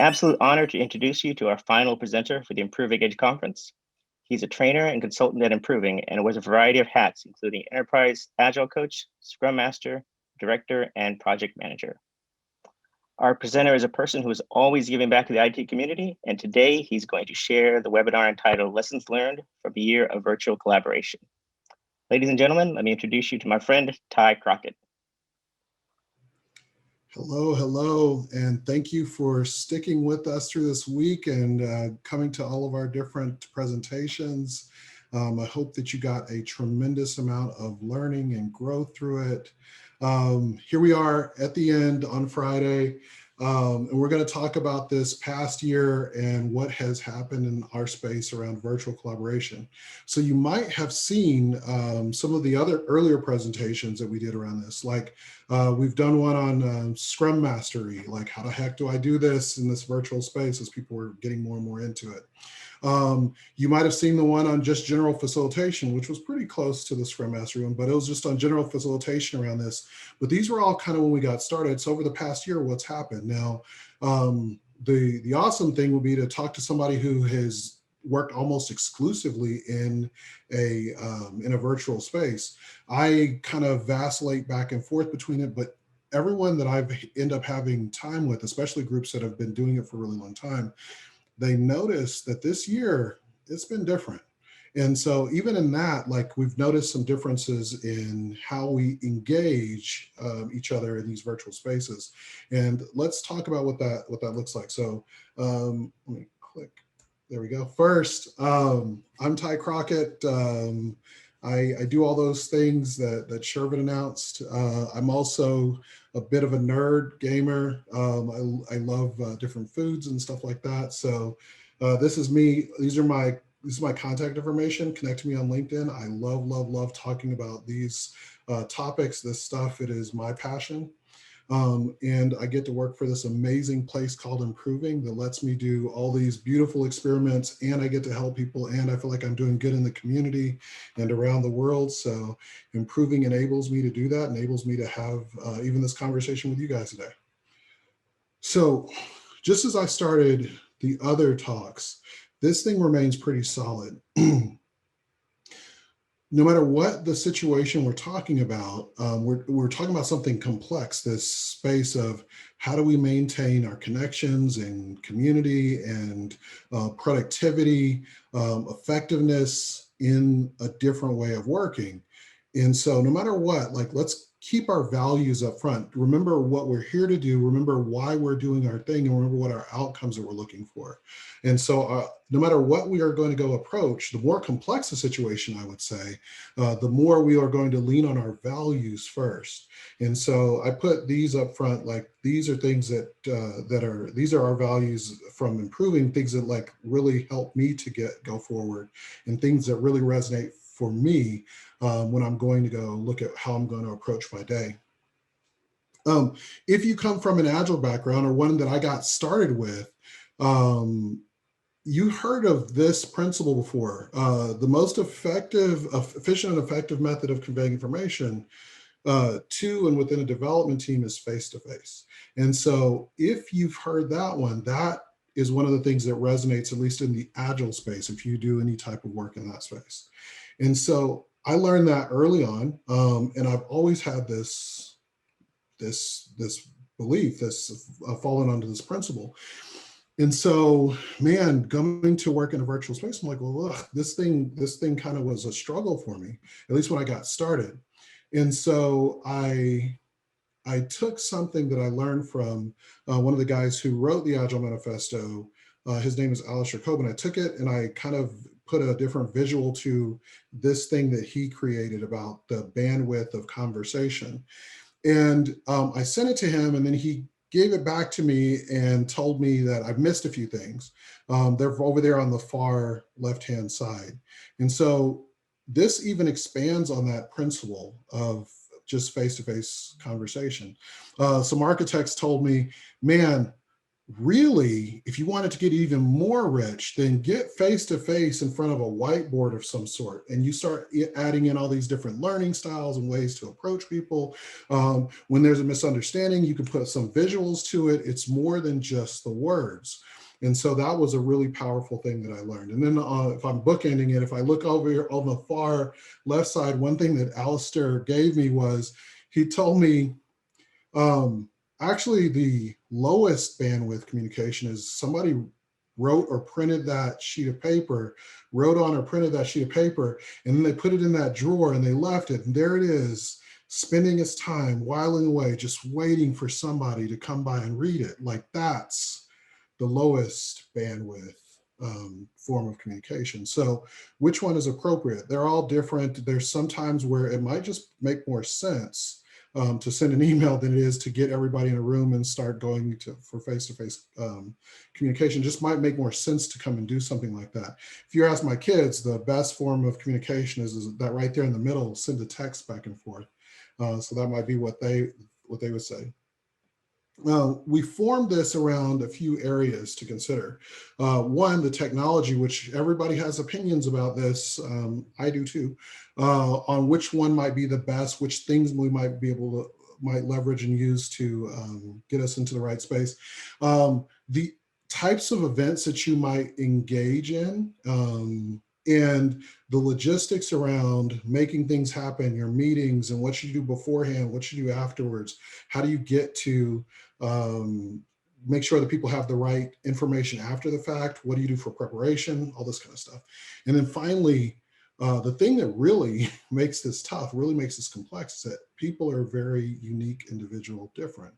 absolute honor to introduce you to our final presenter for the Improving Edge Conference. He's a trainer and consultant at Improving and wears a variety of hats, including Enterprise Agile Coach, Scrum Master, Director, and Project Manager. Our presenter is a person who is always giving back to the IT community, and today he's going to share the webinar entitled Lessons Learned from a Year of Virtual Collaboration. Ladies and gentlemen, let me introduce you to my friend, Ty Crockett. Hello, and thank you for sticking with us through this week and coming to all of our different presentations. I hope that you got a tremendous amount of learning and growth through it. Here we are at the end on Friday, and we're going to talk about this past year and what has happened in our space around virtual collaboration. So you might have seen some of the other earlier presentations that we did around this, like we've done one on Scrum Mastery, like how the heck do I do this in this virtual space as people were getting more and more into it. You might have seen the one on just general facilitation, which was pretty close to the Scrum Master one, but it was just on general facilitation around this. But these were all kind of when we got started. So over the past year, what's happened? Now, the awesome thing would be to talk to somebody who has worked almost exclusively in a virtual space. I kind of vacillate back and forth between it, but everyone that I've end up having time with, especially groups that have been doing it for a really long time, they noticed that this year it's been different. And so even in that, like we've noticed some differences in how we engage each other in these virtual spaces. And let's talk about what that looks like. So let me click, there we go. First, I'm Ty Crockett. I do all those things that Shervin announced. I'm also a bit of a nerd gamer. I love different foods and stuff like that. So this is me. This is my contact information. Connect to me on LinkedIn. I love talking about these topics, this stuff. It is my passion. And I get to work for this amazing place called Improving that lets me do all these beautiful experiments, and I get to help people, and I feel like I'm doing good in the community and around the world. So Improving enables me to do that, enables me to have even this conversation with you guys today. So just as I started the other talks, this thing remains pretty solid. No matter what the situation we're talking about, we're talking about something complex, this space of how do we maintain our connections and community and productivity, effectiveness in a different way of working. And so no matter what, like let's keep our values up front. Remember what we're here to do, remember why we're doing our thing, and remember what our outcomes that we're looking for. And so no matter what we are going to go approach, the more complex the situation, I would say, the more we are going to lean on our values first. And so I put these up front, like these are things that these are our values from Improving, things that like really help me to go forward, and things that really resonate for me when I'm going to go look at how I'm going to approach my day. If you come from an Agile background or one that I got started with, you heard of this principle before. The most efficient and effective method of conveying information to and within a development team is face-to-face. And so if you've heard that one, that is one of the things that resonates, at least in the Agile space, if you do any type of work in that space. And so I learned that early on, and I've always had this belief, this fallen onto this principle. And so, man, coming to work in a virtual space, I'm like, well, this thing kind of was a struggle for me, at least when I got started. And so I took something that I learned from one of the guys who wrote the Agile Manifesto. His name is Alistair Coben. I took it and I kind of put a different visual to this thing that he created about the bandwidth of conversation. And I sent it to him, and then he gave it back to me and told me that I've missed a few things. They're over there on the far left-hand side. And so this even expands on that principle of just face-to-face conversation. Some architects told me, man, really, if you want it to get even more rich, then get face-to-face in front of a whiteboard of some sort, and you start adding in all these different learning styles and ways to approach people. When there's a misunderstanding, you can put some visuals to it. It's more than just the words. And so that was a really powerful thing that I learned. And then if I'm bookending it, if I look over here on the far left side, one thing that Alistair gave me was, he told me, actually the lowest bandwidth communication is somebody wrote or printed that sheet of paper, wrote on or printed that sheet of paper, and then they put it in that drawer and they left it. And there it is, spending its time whiling away, just waiting for somebody to come by and read it. Like, that's the lowest bandwidth form of communication. So which one is appropriate? They're all different. There's sometimes where it might just make more sense to send an email than it is to get everybody in a room and start going for face-to-face communication. Just might make more sense to come and do something like that. If you ask my kids, the best form of communication is that right there in the middle, send a text back and forth. So that might be what they would say. We formed this around a few areas to consider. One, the technology, which everybody has opinions about this. I do too, on which one might be the best, which things we might be able to leverage and use to get us into the right space. The types of events that you might engage in, and the logistics around making things happen, your meetings and what you do beforehand, what you do afterwards. How do you get to make sure that people have the right information after the fact? What do you do for preparation? All this kind of stuff. And then finally, the thing that really makes this tough, really makes this complex, is that people are very unique, individual, different.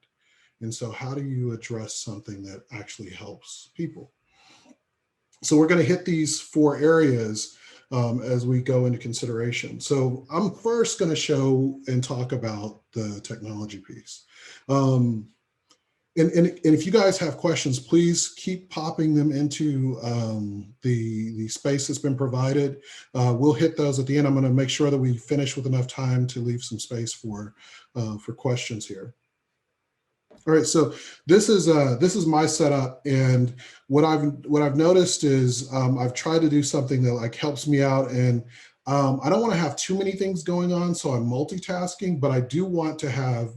And so how do you address something that actually helps people? So we're going to hit these 4 areas as we go into consideration. So I'm first going to show and talk about the technology piece. And if you guys have questions, please keep popping them into the space that's been provided. We'll hit those at the end. I'm going to make sure that we finish with enough time to leave some space for questions here. All right, so this is my setup, and what I've noticed is I've tried to do something that like helps me out, and I don't want to have too many things going on, so I'm multitasking, but I do want to have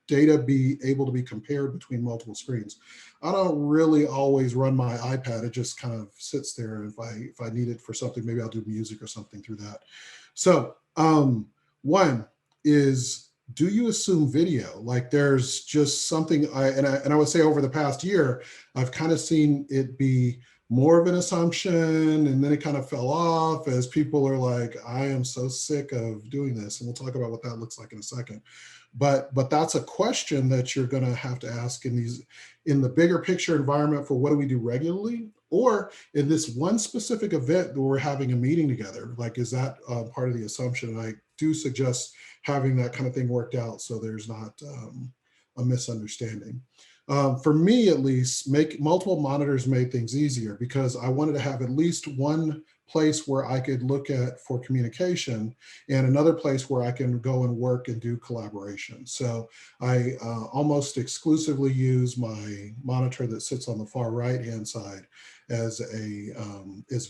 data be able to be compared between multiple screens. I don't really always run my iPad; it just kind of sits there. If I need it for something, maybe I'll do music or something through that. So one is, do you assume video? Like, there's just something I would say over the past year, I've kind of seen it be more of an assumption, and then it kind of fell off as people are like, I am so sick of doing this. And we'll talk about what that looks like in a second. But that's a question that you're going to have to ask in the bigger picture environment for what do we do regularly, or in this one specific event where we're having a meeting together. Like, is that part of the assumption? And I do suggest having that kind of thing worked out so there's not a misunderstanding. For me, at least, multiple monitors made things easier because I wanted to have at least one place where I could look at for communication and another place where I can go and work and do collaboration. So I almost exclusively use my monitor that sits on the far right-hand side as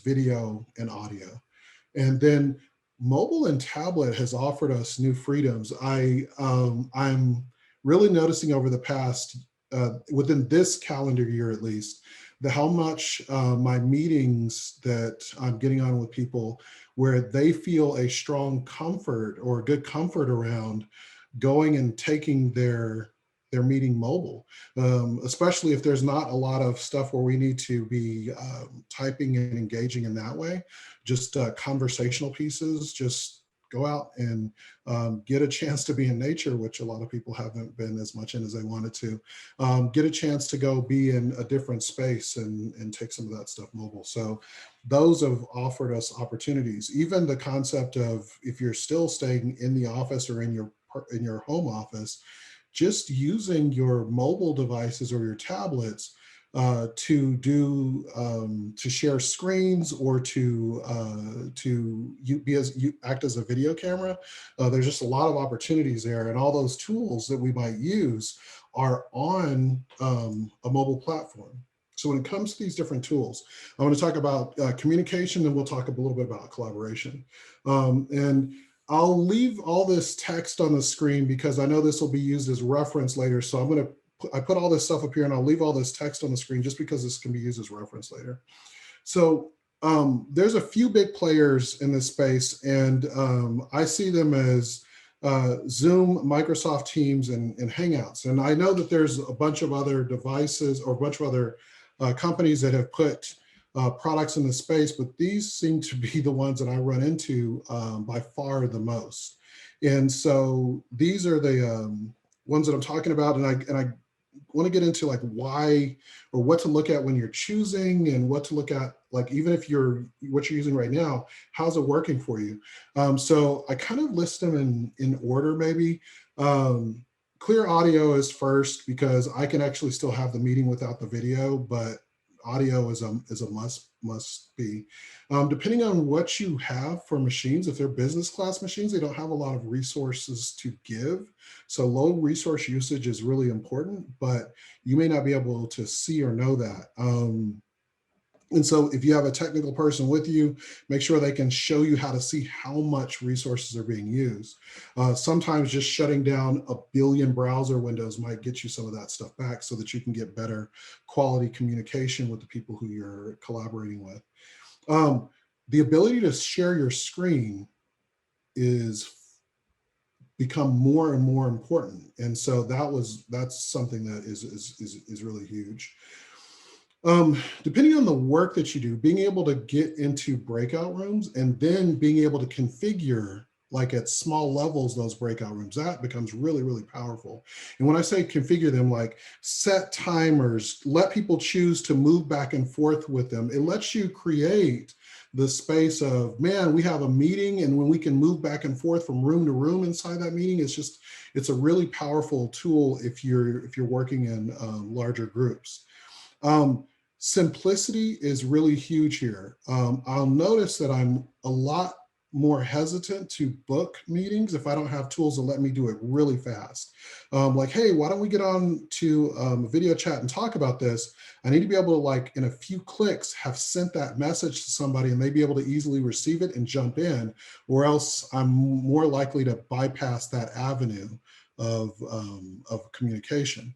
video and audio. And then mobile and tablet has offered us new freedoms. I'm really noticing over the past, within this calendar year at least, how much my meetings that I'm getting on with people where they feel a strong comfort or good comfort around going and taking their meeting mobile, especially if there's not a lot of stuff where we need to be typing and engaging in that way. Just conversational pieces, just go out and get a chance to be in nature, which a lot of people haven't been as much in as they wanted to. Get a chance to go be in a different space and take some of that stuff mobile. So those have offered us opportunities. Even the concept of, if you're still staying in the office or in your home office, just using your mobile devices or your tablets to share screens or to act as a video camera. There's just a lot of opportunities there, and all those tools that we might use are on a mobile platform. So when it comes to these different tools, I want to talk about communication, and we'll talk a little bit about collaboration. And I'll leave all this text on the screen because I know this will be used as reference later. So I put all this stuff up here, and I'll leave all this text on the screen just because this can be used as reference later. So there's a few big players in this space, and I see them as Zoom, Microsoft Teams, and Hangouts. And I know that there's a bunch of other devices or a bunch of other companies that have put products in the space, but these seem to be the ones that I run into by far the most. And so these are the ones that I'm talking about, and I want to get into like why or what to look at when you're choosing, and what to look at, like even if what you're using right now, how's it working for you? So I kind of list them in order maybe. Clear audio is first because I can actually still have the meeting without the video, but audio is a must be. Depending on what you have for machines, if they're business class machines, they don't have a lot of resources to give. So low resource usage is really important, but you may not be able to see or know that. And so if you have a technical person with you, make sure they can show you how to see how much resources are being used. Sometimes just shutting down a billion browser windows might get you some of that stuff back so that you can get better quality communication with the people who you're collaborating with. The ability to share your screen is become more and more important. And so that's something that is really huge. Depending on the work that you do, being able to get into breakout rooms and then being able to configure like at small levels, those breakout rooms, that becomes really, really powerful. And when I say configure them, like set timers, let people choose to move back and forth with them. It lets you create the space of, man, we have a meeting, and when we can move back and forth from room to room inside that meeting, it's a really powerful tool if you're working in larger groups. Simplicity is really huge here. I'll notice that I'm a lot more hesitant to book meetings if I don't have tools that let me do it really fast. Like, hey, why don't we get on to a video chat and talk about this? I need to be able to, like, in a few clicks, have sent that message to somebody and they be able to easily receive it and jump in, or else I'm more likely to bypass that avenue of communication.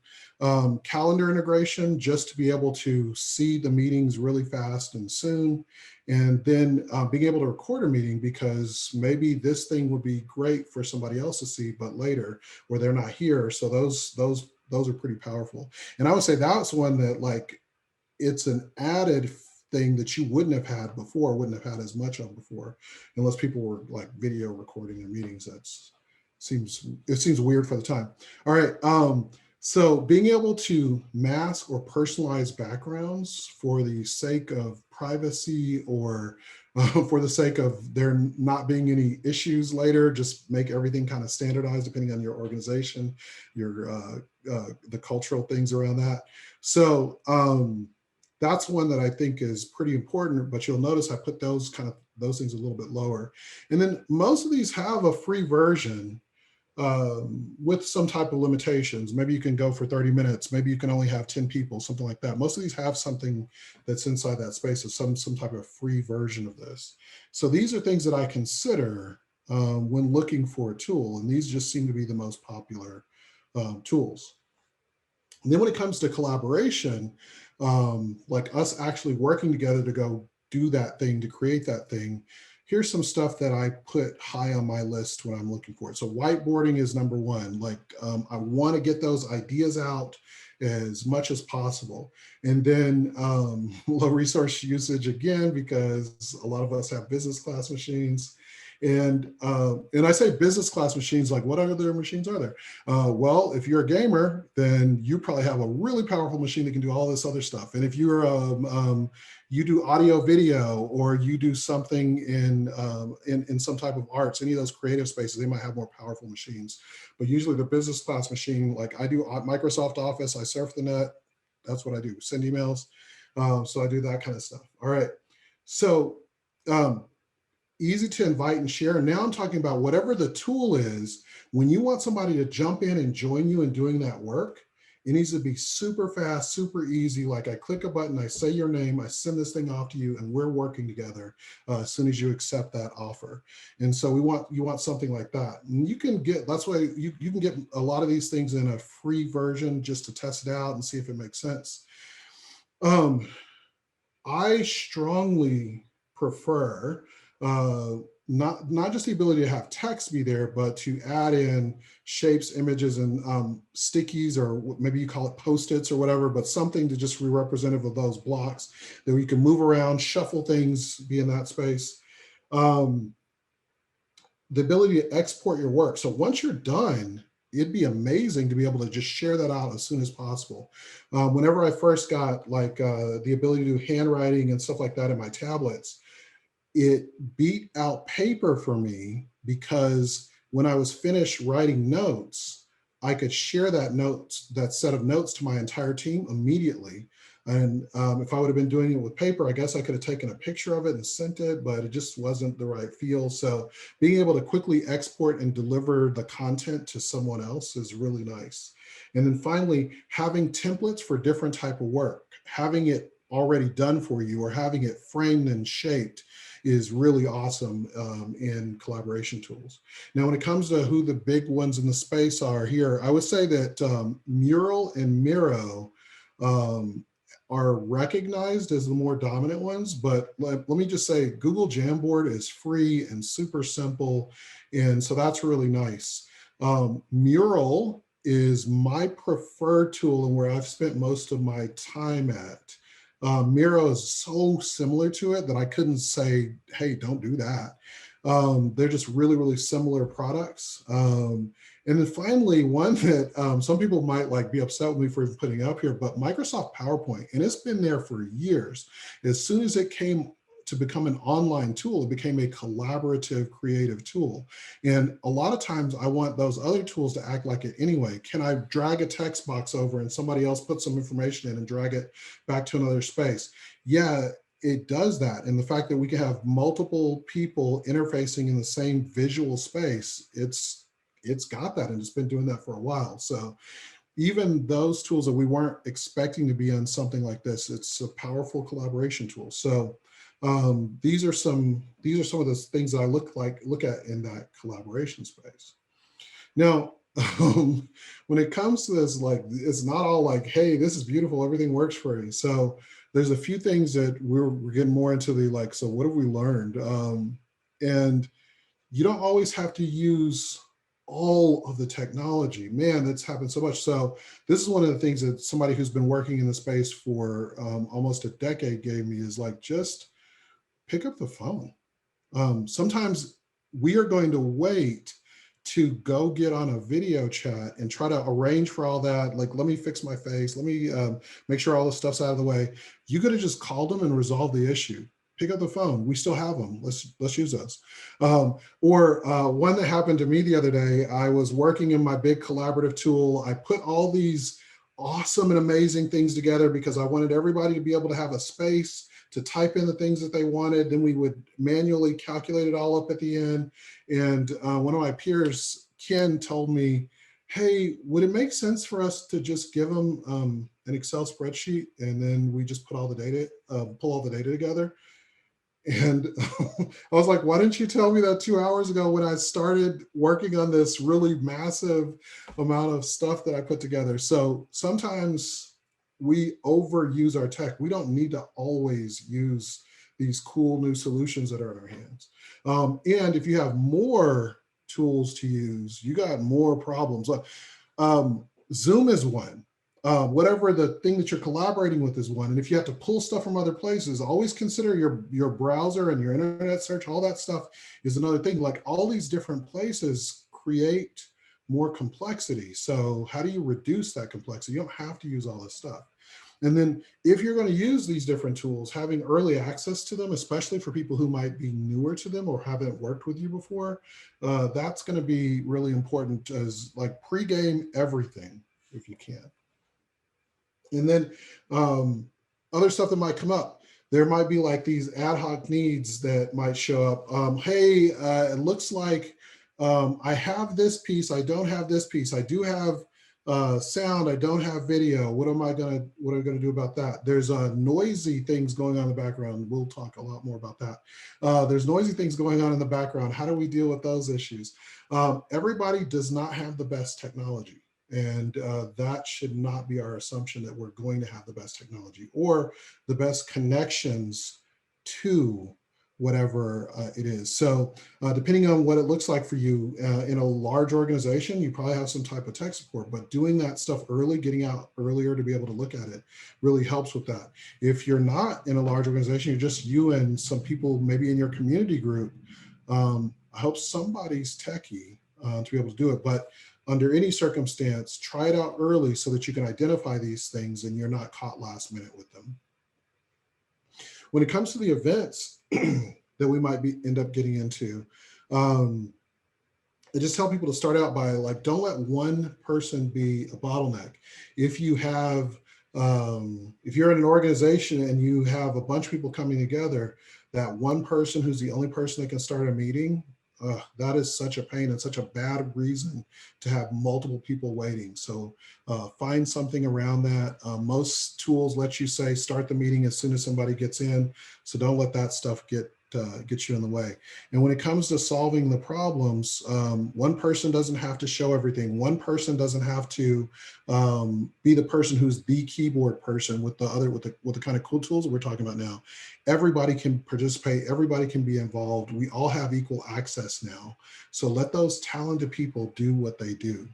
Calendar integration, just to be able to see the meetings really fast and soon, and then being able to record a meeting, because maybe this thing would be great for somebody else to see, but later where they're not here. So those are pretty powerful. And I would say that's one that, like, it's an added thing that you wouldn't have had before, wouldn't have had as much of before, unless people were like video recording their meetings. It seems weird for the time. All right. So being able to mask or personalize backgrounds for the sake of privacy, or for the sake of there not being any issues later, just make everything kind of standardized depending on your organization, the cultural things around that. So that's one that I think is pretty important, but you'll notice I put those things a little bit lower. And then most of these have a free version with some type of limitations. Maybe you can go for 30 minutes. Maybe you can only have 10 people, something like that. Most of these have something that's inside that space of some type of free version of this. So these are things that I consider when looking for a tool, and these just seem to be the most popular tools. And then when it comes to collaboration, like us actually working together to go do that thing, to create that thing, here's some stuff that I put high on my list when I'm looking for it. So whiteboarding is number one. Like I want to get those ideas out as much as possible. And then low resource usage again, because a lot of us have business class machines. And I say business class machines, like what other machines are there? Well, if you're a gamer, then you probably have a really powerful machine that can do all this other stuff. And if you're you do audio, video, or you do something in some type of arts, any of those creative spaces, they might have more powerful machines. But usually the business class machine, like I do Microsoft Office, I surf the net. That's what I do, send emails. So I do that kind of stuff. All right. So easy to invite and share. And now I'm talking about whatever the tool is, when you want somebody to jump in and join you in doing that work, It needs to be super fast, super easy. Like I click a button, I say your name, I send this thing off to you, and we're working together as soon as you accept that offer. And so you want something like that. And you can get, that's why you can get a lot of these things in a free version just to test it out and see if it makes sense. I strongly prefer not just the ability to have text be there, but to add in shapes, images, and stickies, or maybe you call it Post-its or whatever, but something to just be representative of those blocks that you can move around, shuffle things, be in that space. The ability to export your work. So once you're done, it'd be amazing to be able to just share that out as soon as possible. Whenever I first got like the ability to do handwriting and stuff like that in my tablets, it beat out paper for me, because when I was finished writing notes, I could share that set of notes to my entire team immediately. And if I would have been doing it with paper, I guess I could have taken a picture of it and sent it, but it just wasn't the right feel. So being able to quickly export and deliver the content to someone else is really nice. And then finally, having templates for different type of work, having it already done for you or having it framed and shaped is really awesome in collaboration tools. Now, when it comes to who the big ones in the space are here, I would say that Mural and Miro are recognized as the more dominant ones, but let me just say Google Jamboard is free and super simple, and so that's really nice. Mural is my preferred tool and where I've spent most of my time at. Miro is so similar to it that I couldn't say, hey, don't do that. They're just really, really similar products. And then finally, one that some people might like be upset with me for putting up here, but Microsoft PowerPoint, and it's been there for years. As soon as it came to become an online tool, it became a collaborative, creative tool. And a lot of times I want those other tools to act like it anyway. Can I drag a text box over and somebody else put some information in and drag it back to another space? Yeah, it does that. And the fact that we can have multiple people interfacing in the same visual space, it's got that, and it's been doing that for a while. So even those tools that we weren't expecting to be on something like this, it's a powerful collaboration tool. So these are some of the things that I look at in that collaboration space. Now, when it comes to this, like, it's not all like, hey, this is beautiful, everything works for you. So there's a few things that we're getting more into the like, so what have we learned? And you don't always have to use all of the technology. Man, that's happened so much. So this is one of the things that somebody who's been working in the space for almost a decade gave me, is like, just pick up the phone. Sometimes we are going to wait to go get on a video chat and try to arrange for all that. Like, let me fix my face. Let me make sure all this stuff's out of the way. You could have just called them and resolved the issue. Pick up the phone. We still have them. Let's use those. Or one that happened to me the other day, I was working in my big collaborative tool. I put all these awesome and amazing things together because I wanted everybody to be able to have a space to type in the things that they wanted. Then we would manually calculate it all up at the end. And one of my peers, Ken, told me, hey, would it make sense for us to just give them an Excel spreadsheet and then we just put all the data, pull all the data together? And I was like, why didn't you tell me that 2 hours ago when I started working on this really massive amount of stuff that I put together? So sometimes we overuse our tech. We don't need to always use these cool new solutions that are in our hands. And if you have more tools to use, you got more problems. Zoom is one. Whatever the thing that you're collaborating with is one. And if you have to pull stuff from other places, always consider your browser and your internet search. All that stuff is another thing. Like, all these different places create more complexity. So how do you reduce that complexity? You don't have to use all this stuff. And then if you're going to use these different tools, having early access to them, especially for people who might be newer to them or haven't worked with you before, that's going to be really important, as like pre-game everything if you can. And then other stuff that might come up. There might be like these ad hoc needs that might show up. Hey, it looks like I have this piece. I don't have this piece. I do have sound, I don't have video. What am I gonna do about that? There's noisy things going on in the background. We'll talk a lot more about that. There's noisy things going on in the background. How do we deal with those issues? Everybody does not have the best technology. And that should not be our assumption that we're going to have the best technology or the best connections to whatever it is. So depending on what it looks like for you in a large organization, you probably have some type of tech support, but doing that stuff early, getting out earlier to be able to look at it really helps with that. If you're not in a large organization, you're just you and some people maybe in your community group, I hope somebody's techie to be able to do it. But under any circumstance, try it out early so that you can identify these things and you're not caught last minute with them. When it comes to the events that we might end up getting into, I just tell people to start out by like, don't let one person be a bottleneck. If you have, if you're in an organization and you have a bunch of people coming together, that one person who's the only person that can start a meeting, that is such a pain and such a bad reason to have multiple people waiting. So find something around that. Most tools let you say start the meeting as soon as somebody gets in. So don't let that stuff get you in the way. And when it comes to solving the problems, one person doesn't have to show everything. One person doesn't have to be the person who's the keyboard person with the kind of cool tools that we're talking about now. Everybody can participate. Everybody can be involved. We all have equal access now. So let those talented people do what they do.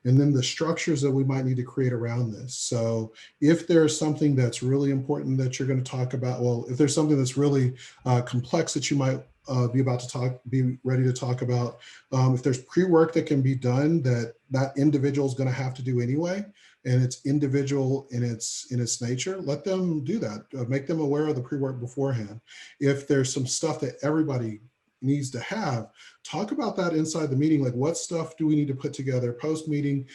And then the structures that we might need to create around this. So if there's something that's really important that you're going to talk about, well, if there's something that's really complex that you might be ready to talk about, if there's pre-work that can be done that individual is going to have to do anyway, and it's individual in its nature, let them do that. Make them aware of the pre-work beforehand. If there's some stuff that everybody needs to have, talk about that inside the meeting. Like, what stuff do we need to put together post meeting?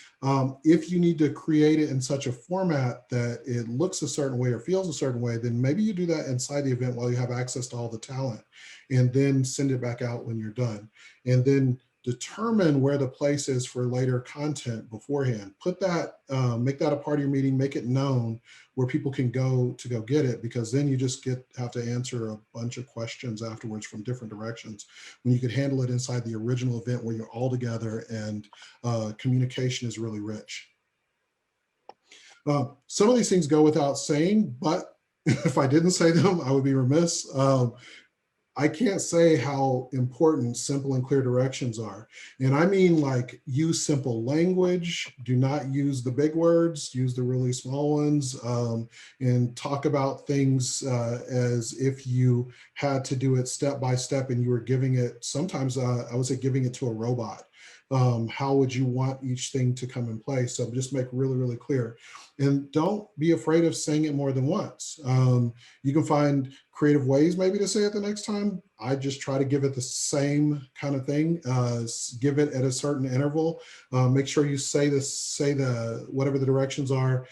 If you need to create it in such a format that it looks a certain way or feels a certain way, then maybe you do that inside the event while you have access to all the talent, and then send it back out when you're done. And then determine where the place is for later content beforehand. Put that, make that a part of your meeting, make it known where people can go to go get it, because then you just have to answer a bunch of questions afterwards from different directions, when you could handle it inside the original event where you're all together and communication is really rich. Some of these things go without saying, but if I didn't say them, I would be remiss. I can't say how important simple and clear directions are. And I mean, like, use simple language, do not use the big words, use the really small ones, and talk about things as if you had to do it step by step and you were giving it, sometimes I would say giving it to a robot. How would you want each thing to come in place? So just make really, really clear. And don't be afraid of saying it more than once. You can find creative ways maybe to say it the next time. I just try to give it the same kind of thing, give it at a certain interval. Make sure you say whatever the directions are,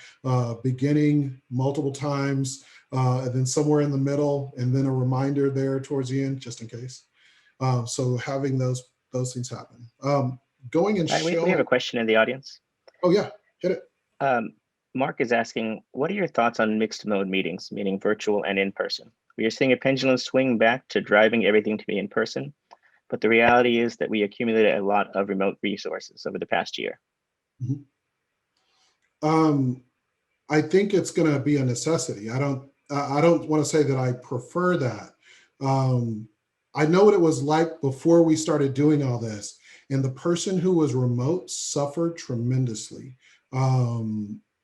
beginning multiple times, and then somewhere in the middle, and then a reminder there towards the end, just in case. So having those things happen. Going and we have a question in the audience. Oh yeah, hit it. Mark is asking, what are your thoughts on mixed mode meetings, meaning virtual and in person? We are seeing a pendulum swing back to driving everything to be in person, but the reality is that we accumulated a lot of remote resources over the past year. Mm-hmm. I think it's going to be a necessity. I don't want to say that I prefer that. I know what it was like before we started doing all this, and the person who was remote suffered tremendously.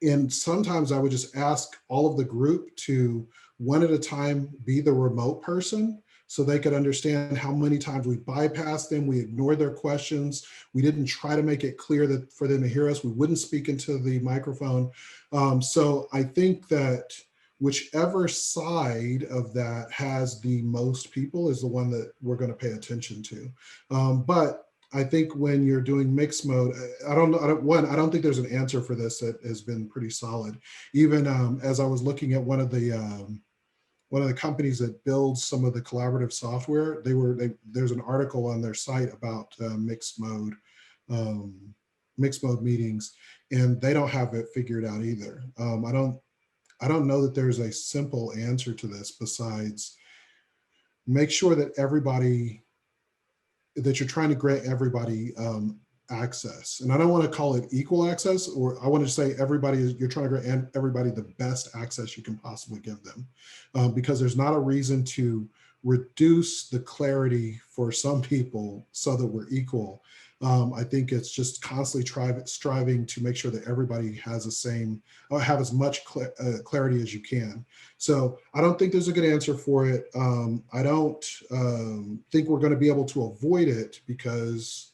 And sometimes I would just ask all of the group to one at a time be the remote person, so they could understand how many times we bypassed them, we ignored their questions, we didn't try to make it clear that for them to hear us, we wouldn't speak into the microphone. So I think that whichever side of that has the most people is the one that we're going to pay attention to. But I think when you're doing mixed mode, I don't think there's an answer for this that has been pretty solid. Even as I was looking at one of the companies that builds some of the collaborative software, there's an article on their site about mixed mode mixed mode meetings, and they don't have it figured out either. I don't know that there's a simple answer to this besides make sure that you're trying to grant everybody access. And I don't want to call it equal access, or I want to say you're trying to grant everybody the best access you can possibly give them, because there's not a reason to reduce the clarity for some people so that we're equal. I think it's just constantly striving to make sure that everybody has the same, have as much clarity as you can. So I don't think there's a good answer for it. I don't think we're going to be able to avoid it because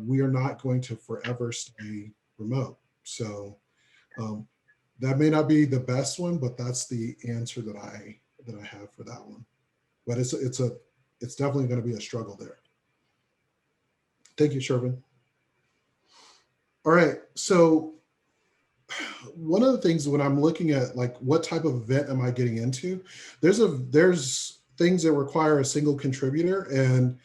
we are not going to forever stay remote. So that may not be the best one, but that's the answer that I have for that one. But it's definitely going to be a struggle there. Thank you, Shervin. All right, so one of the things when I'm looking at like what type of event am I getting into, there's things that require a single contributor, and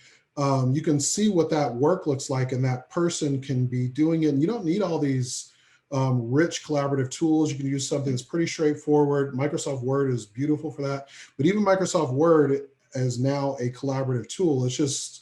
you can see what that work looks like, and that person can be doing it. And you don't need all these rich collaborative tools. You can use something that's pretty straightforward. Microsoft Word is beautiful for that, but even Microsoft Word is now a collaborative tool. It's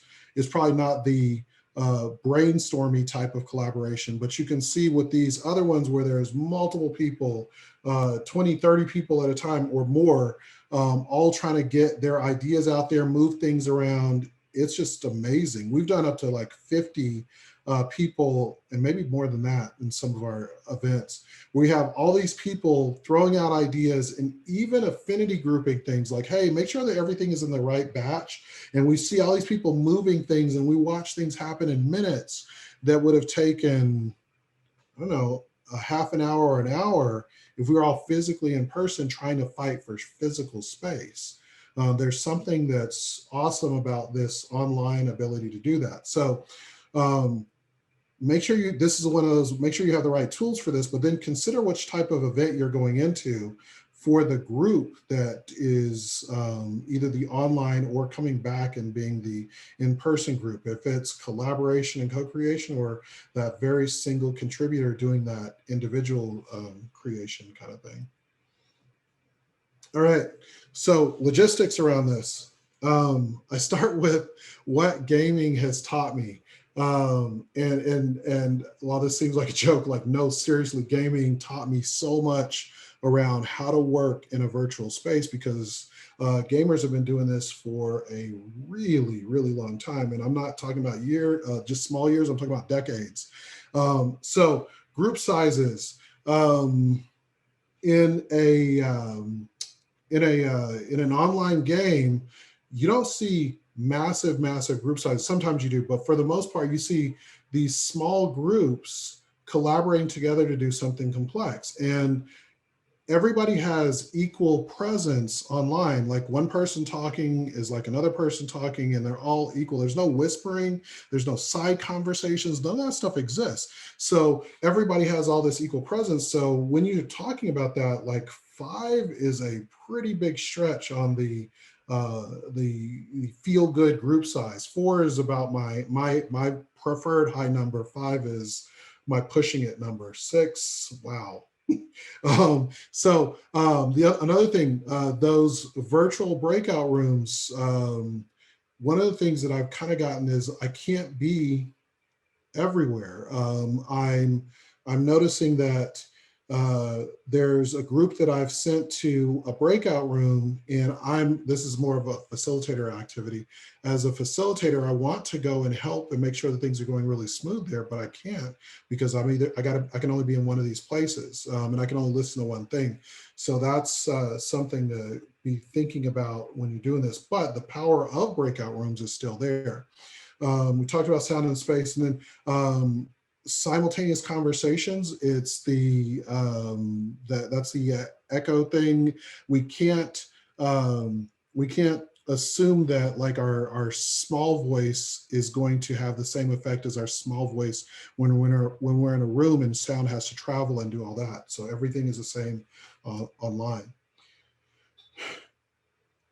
probably not the brainstormy type of collaboration, but you can see with these other ones where there's multiple people, 20, 30 people at a time or more, all trying to get their ideas out there, move things around. It's just amazing. We've done up to like 50 people, and maybe more than that in some of our events. We have all these people throwing out ideas and even affinity grouping things like, hey, make sure that everything is in the right batch. And we see all these people moving things, and we watch things happen in minutes that would have taken, I don't know, a half an hour or an hour if we were all physically in person trying to fight for physical space. There's something that's awesome about this online ability to do that. So make sure this is one of those, make sure you have the right tools for this, but then consider which type of event you're going into for the group that is either the online or coming back and being the in-person group. If it's collaboration and co-creation, or that very single contributor doing that individual creation kind of thing. All right, so logistics around this. I start with what gaming has taught me. And while this seems like a joke, like, no, seriously, gaming taught me so much around how to work in a virtual space, because gamers have been doing this for a really, really long time. And I'm not talking about just small years, I'm talking about decades. So group sizes in an online game, you don't see massive group size. Sometimes you do, but for the most part, you see these small groups collaborating together to do something complex. And everybody has equal presence online. Like, one person talking is like another person talking, and they're all equal. There's no whispering, there's no side conversations, none of that stuff exists. So everybody has all this equal presence. So when you're talking about that, like 5 is a pretty big stretch on the feel good group size. 4 is about my preferred high number. 5 is my pushing it number. 6, wow. Another thing, those virtual breakout rooms, one of the things that I've kind of gotten is I can't be everywhere. I'm noticing that there's a group that I've sent to a breakout room, and this is more of a facilitator activity. As a facilitator, I want to go and help and make sure that things are going really smooth there, but I can't, because I can only be in one of these places, and I can only listen to one thing. So that's something to be thinking about when you're doing this. But the power of breakout rooms is still there. We talked about sound and space, and then simultaneous conversations. It's that's the echo thing. We can't assume that like our small voice is going to have the same effect as our small voice when we're in a room and sound has to travel and do all that. So everything is the same online.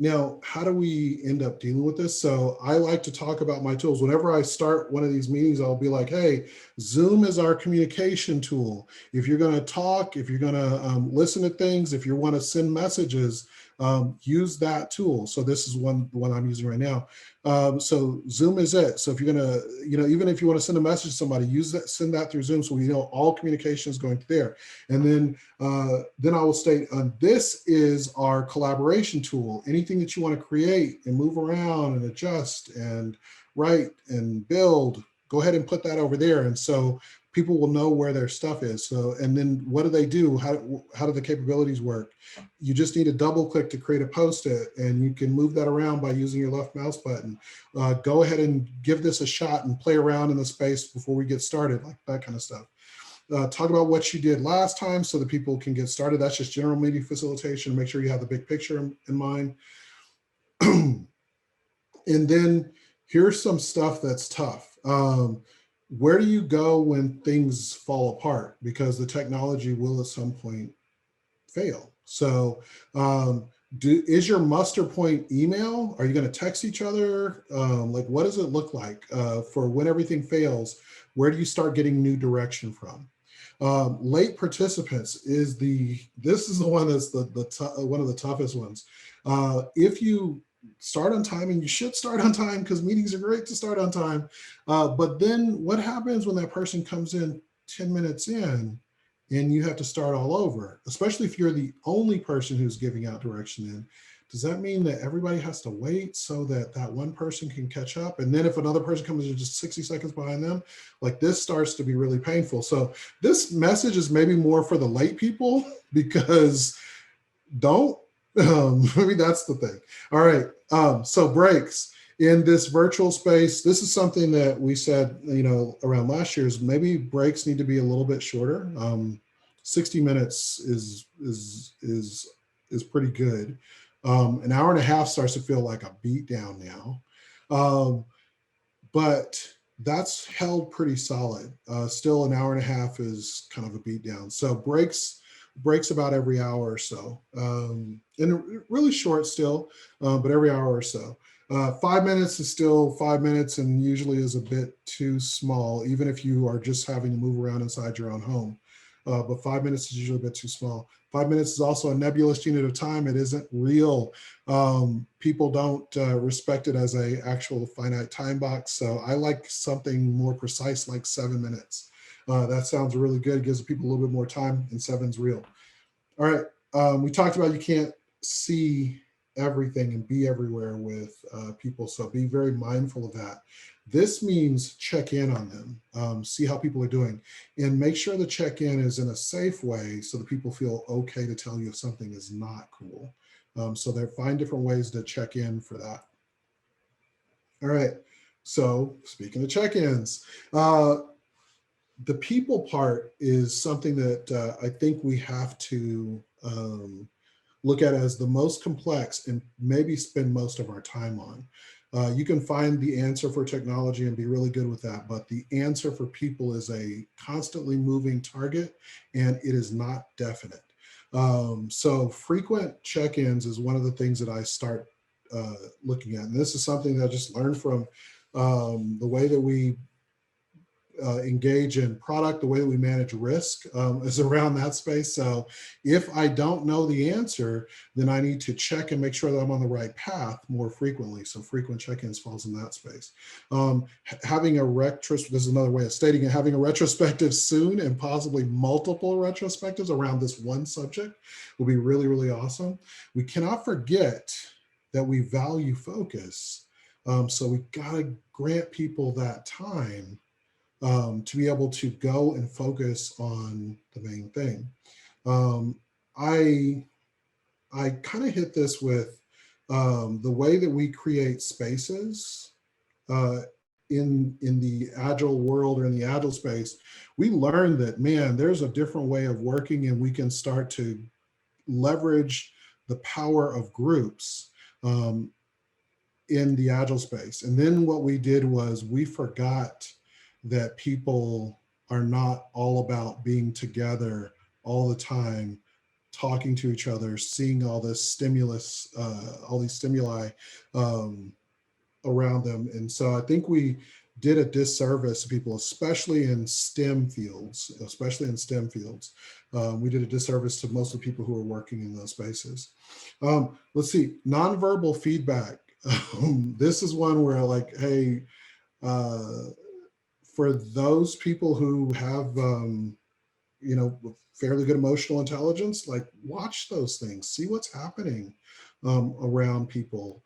Now, how do we end up dealing with this? So I like to talk about my tools. Whenever I start one of these meetings, I'll be like, hey, Zoom is our communication tool. If you're going to talk, if you're going to listen to things, if you want to send messages, use that tool. So this is one I'm using right now. So Zoom is it. So if you're going to, even if you want to send a message to somebody, use that, send that through Zoom. So we know all communication is going there. And then I will state, this is our collaboration tool. Anything that you want to create and move around and adjust and write and build, go ahead and put that over there. And so people will know where their stuff is. So, and then what do they do? How do the capabilities work? You just need to double click to create a post-it, and you can move that around by using your left mouse button. Go ahead and give this a shot and play around in the space before we get started, like that kind of stuff. Talk about what you did last time so that people can get started. That's just general meeting facilitation. Make sure you have the big picture in mind. And then here's some stuff that's tough. Where do you go when things fall apart? Because the technology will at some point fail. So is your muster point email? Are you going to text each other? Like, what does it look like for when everything fails? Where do you start getting new direction from? Late participants this is the one that's one of the toughest ones. If you start on time, and you should start on time because meetings are great to start on time, but then what happens when that person comes in 10 minutes in and you have to start all over, especially if you're the only person who's giving out direction in? Does that mean that everybody has to wait so that that one person can catch up? And then if another person comes in just 60 seconds behind them, like, this starts to be really painful. So this message is maybe more for the late people, because maybe that's the thing. All right. So breaks in this virtual space. This is something that we said, around last year's, maybe breaks need to be a little bit shorter. 60 minutes is pretty good. An hour and a half starts to feel like a beat down now. But that's held pretty solid. Still, an hour and a half is kind of a beat down. So breaks about every hour or so, and really short still, but every hour or so. 5 minutes is still 5 minutes, and usually is a bit too small, even if you are just having to move around inside your own home. But 5 minutes is usually a bit too small. 5 minutes is also a nebulous unit of time. It isn't real. People don't respect it as a actual finite time box. So I like something more precise, like 7 minutes. That sounds really good. It gives people a little bit more time, and 7's real. All right. We talked about you can't see everything and be everywhere with people. So be very mindful of that. This means check in on them, see how people are doing, and make sure the check-in is in a safe way so that people feel okay to tell you if something is not cool. So they find different ways to check in for that. All right. So speaking of check-ins, the people part is something that I think we have to look at as the most complex and maybe spend most of our time on. You can find the answer for technology and be really good with that, but the answer for people is a constantly moving target, and it is not definite. So frequent check-ins is one of the things that I start looking at. And this is something that I just learned from the way that we engage in product, the way that we manage risk is around that space. So if I don't know the answer, then I need to check and make sure that I'm on the right path more frequently. So frequent check-ins falls in that space. Having this is another way of stating it, having a retrospective soon, and possibly multiple retrospectives around this one subject, will be really, really awesome. We cannot forget that we value focus. So we gotta grant people that time to be able to go and focus on the main thing. I kind of hit this with the way that we create spaces in the Agile world, or in the Agile space. We learned that, man, there's a different way of working, and we can start to leverage the power of groups in the Agile space. And then what we did was we forgot that people are not all about being together all the time talking to each other, seeing all this stimulus, all these stimuli around them. And so I think we did a disservice to people, especially in STEM fields, we did a disservice to most of the people who are working in those spaces. Let's see, nonverbal feedback. This is one where like, hey, for those people who have, fairly good emotional intelligence, like watch those things, see what's happening around people.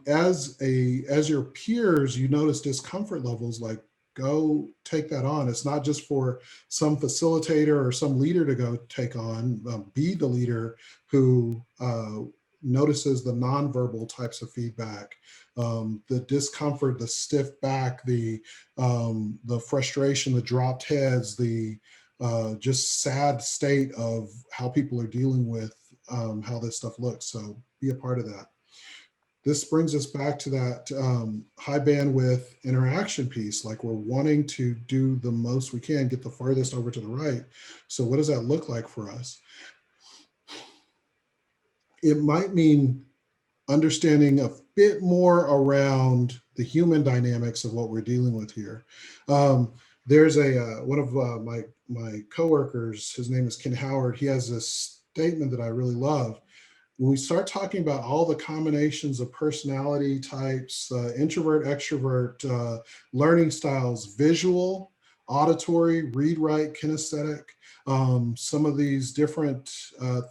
As your peers, you notice discomfort levels, like go take that on. It's not just for some facilitator or some leader to go take on. Be the leader who notices the nonverbal types of feedback, the discomfort, the stiff back, the frustration, the dropped heads, the just sad state of how people are dealing with how this stuff looks. So be a part of that. This brings us back to that high bandwidth interaction piece. Like we're wanting to do the most we can, get the farthest over to the right. So what does that look like for us? It might mean understanding a bit more around the human dynamics of what we're dealing with here. There's one of my coworkers, his name is Ken Howard. He has this statement that I really love. When we start talking about all the combinations of personality types, introvert, extrovert, learning styles, visual, auditory, read, write, kinesthetic, some of these different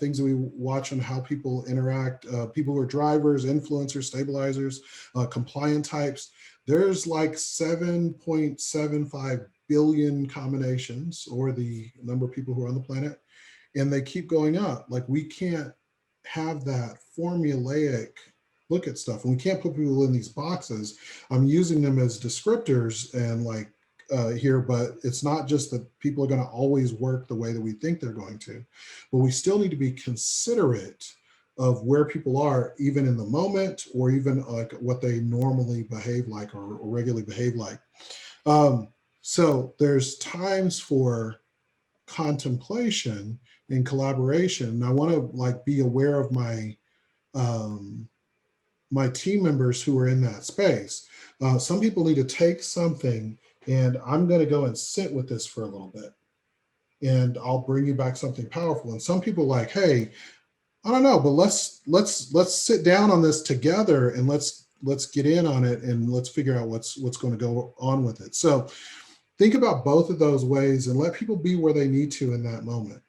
things that we watch on how people interact, people who are drivers, influencers, stabilizers, compliant types, there's like 7.75 billion combinations, or the number of people who are on the planet, and they keep going up. Like we can't have that formulaic look at stuff, and we can't put people in these boxes. I'm using them as descriptors and like here, but it's not just that people are going to always work the way that we think they're going to, but we still need to be considerate of where people are, even in the moment, or even like what they normally behave like or regularly behave like. So there's times for contemplation and collaboration. And I want to like be aware of my my team members who are in that space. Some people need to take something, and I'm going to go and sit with this for a little bit, and I'll bring you back something powerful. And some people like, hey, I don't know, but let's sit down on this together, and let's get in on it, and let's figure out what's going to go on with it. So think about both of those ways and let people be where they need to in that moment.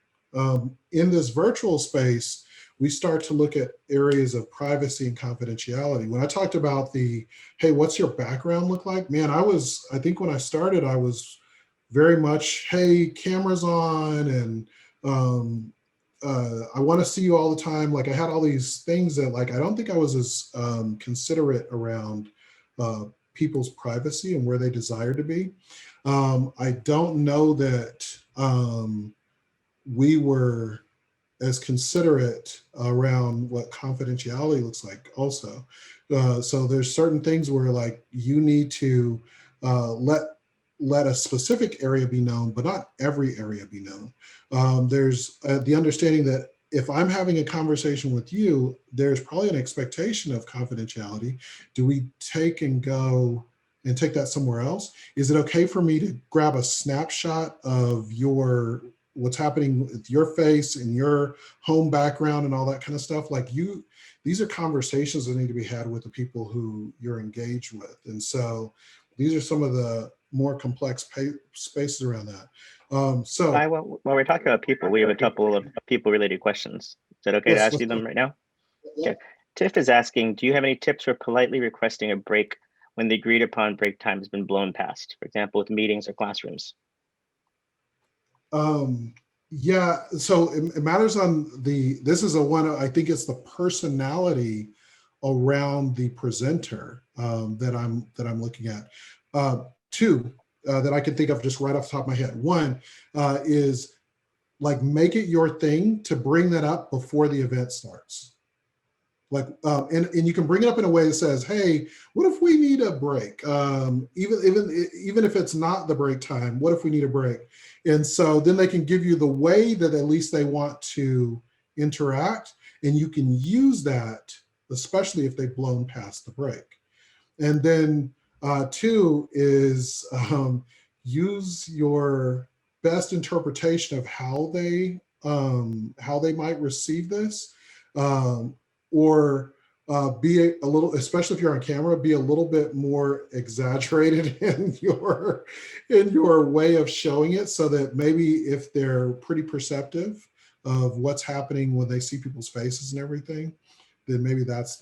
In this virtual space, we start to look at areas of privacy and confidentiality. When I talked about hey, what's your background look like? Man, I think when I started, I was very much, hey, cameras on, and I want to see you all the time. Like I had all these things that like, I don't think I was as considerate around people's privacy and where they desire to be. I don't know that we were as considerate around what confidentiality looks like also. So there's certain things where like you need to let a specific area be known, but not every area be known. There's the understanding that if I'm having a conversation with you, there's probably an expectation of confidentiality. Do we take and go and take that somewhere else? Is it okay for me to grab a snapshot of what's happening with your face and your home background and all that kind of stuff? Like these are conversations that need to be had with the people who you're engaged with. And so these are some of the more complex spaces around that. So while we're talking about people, we have a couple of people-related questions. Is that okay to ask you them right now? Yeah. Okay. Tiff is asking, do you have any tips for politely requesting a break when the agreed upon break time has been blown past, for example, with meetings or classrooms? Yeah, so it matters on this is one, I think it's the personality around the presenter that I'm looking at. Two that I can think of just right off the top of my head. One is like, make it your thing to bring that up before the event starts. Like, and you can bring it up in a way that says, hey, what if we need a break? Even if it's not the break time, what if we need a break? And so then they can give you the way that at least they want to interact, and you can use that, especially if they've blown past the break. And then two is use your best interpretation of how they might receive this, or be a little, especially if you're on camera, be a little bit more exaggerated in your way of showing it, so that maybe if they're pretty perceptive of what's happening when they see people's faces and everything, then maybe that's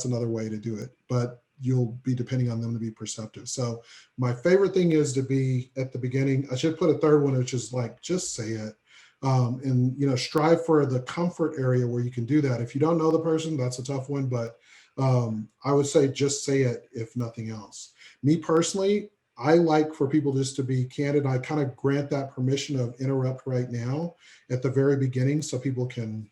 another way to do it. But you'll be depending on them to be perceptive. So my favorite thing is to be at the beginning. I should put a third one, which is like, just say it. And strive for the comfort area where you can do that. If you don't know the person, that's a tough one, but I would say just say it, if nothing else. Me personally, I like for people just to be candid. I kind of grant that permission of interrupt right now at the very beginning, so people can